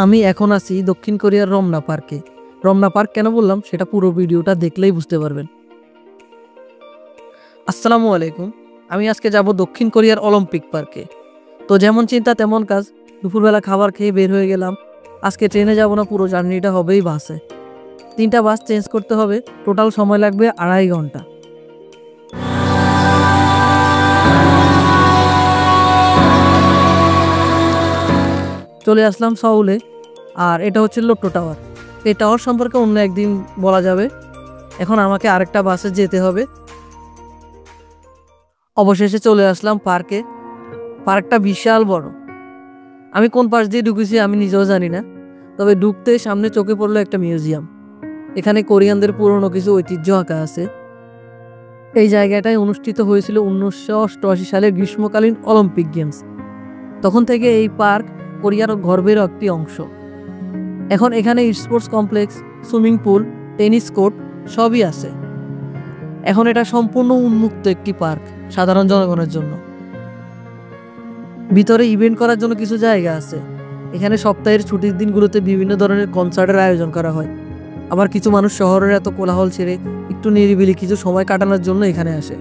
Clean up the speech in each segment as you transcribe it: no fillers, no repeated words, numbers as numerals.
আমি এখন আছি দক্ষিণ কোরিয়ার রমনা পার্কে। রমনা পার্ক কেন বললাম সেটা পুরো ভিডিওটা দেখলেই বুঝতে পারবেন। আসসালামু আলাইকুম। আমি আজকে যাব দক্ষিণ কোরিয়ার অলিম্পিক পার্কে। তো যেমন চিন্তা তেমন কাজ, দুপুরবেলা খাবার খেয়ে বের হয়ে গেলাম। আজকে ট্রেনে যাব না, পুরো জার্নিটা হবেই বাসে। 3টা বাস চেঞ্জ করতে হবে, টোটাল সময় লাগবে 2.5 ঘন্টা। চলে আসলাম সাউলে, আর এটা হচ্ছে লোট্টো টাওয়ার। এই টাওয়ার সম্পর্কে অন্য একদিন বলা যাবে। এখন আমাকে আরেকটা বাসে যেতে হবে। অবশেষে চলে আসলাম পার্কে। পার্কটা বিশাল বড়। আমি কোন পাশ দিয়ে ঢুকেছি আমি নিজেও জানি না, তবে ঢুকতে সামনে চোখে পড়লো একটা মিউজিয়াম। এখানে কোরিয়ানদের পুরনো কিছু ঐতিহ্য আঁকা আছে। এই জায়গাটায় অনুষ্ঠিত হয়েছিল 1988 সালের গ্রীষ্মকালীন অলিম্পিক গেমস। তখন থেকে এই পার্ক কোরিয়ার গর্বের একটি অংশ। এখন এখানে sports complex, swimming pool, tennis court সবই আছে। এখন এটা সম্পূর্ণ উন্মুক্ত একটি পার্ক সাধারণ জনগণের জন্য। ভিতরে ইভেন্ট করার জন্য কিছু জায়গা আছে। এখানে সপ্তাহের ছুটির দিনগুলোতে বিভিন্ন ধরনের কনসার্টের আয়োজন করা হয়। আবার কিছু মানুষ শহরের এত কোলাহল ছেড়ে একটু নিরিবিলি কিছু সময় কাটানোর জন্য এখানে আসে,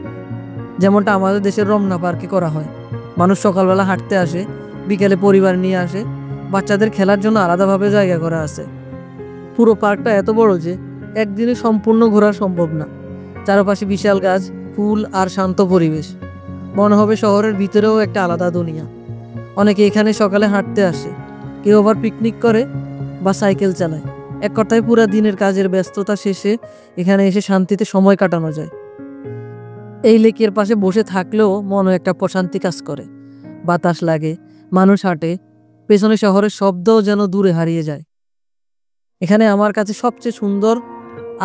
যেমনটা আমাদের দেশের রমনা পার্কে করা হয়। মানুষ সকালবেলা হাঁটতে আসে, বিকেলে পরিবার নিয়ে আসে, বাচ্চাদের খেলার জন্য আলাদাভাবে জায়গা করা আছে। পুরো পার্কটা এত বড় যে একদিনে সম্পূর্ণ ঘোরা সম্ভব না। চারপাশে বিশাল গাছ, ফুল আর শান্ত পরিবেশ। মনে হবে শহরের ভিতরেও একটা আলাদা দুনিয়া। অনেকে এখানে সকালে হাঁটতে আসে, কেউ আবার পিকনিক করে বা সাইকেল চালায়। এক কথায় পুরো দিনের কাজের ব্যস্ততা শেষে এখানে এসে শান্তিতে সময় কাটানো যায়। এই লেকের পাশে বসে থাকলেও মনে একটা প্রশান্তি কাজ করে। বাতাস লাগে, মানুষ হাঁটে, পেছনে শহরের শব্দও যেন দূরে হারিয়ে যায়। এখানে আমার কাছে সবচেয়ে সুন্দর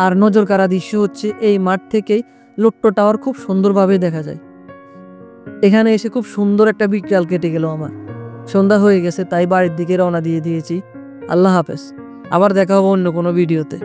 আর নজর কাড়া দৃশ্য হচ্ছে এই মাঠ থেকেই লোট্টো টাওয়ার খুব সুন্দরভাবে দেখা যায়। এখানে এসে খুব সুন্দর একটা বিকেল কেটে গেল আমার। সন্ধ্যা হয়ে গেছে, তাই বাড়ির দিকে রওনা দিয়ে দিয়েছি। আল্লাহ হাফেজ। আবার দেখা হবে অন্য কোনো ভিডিওতে।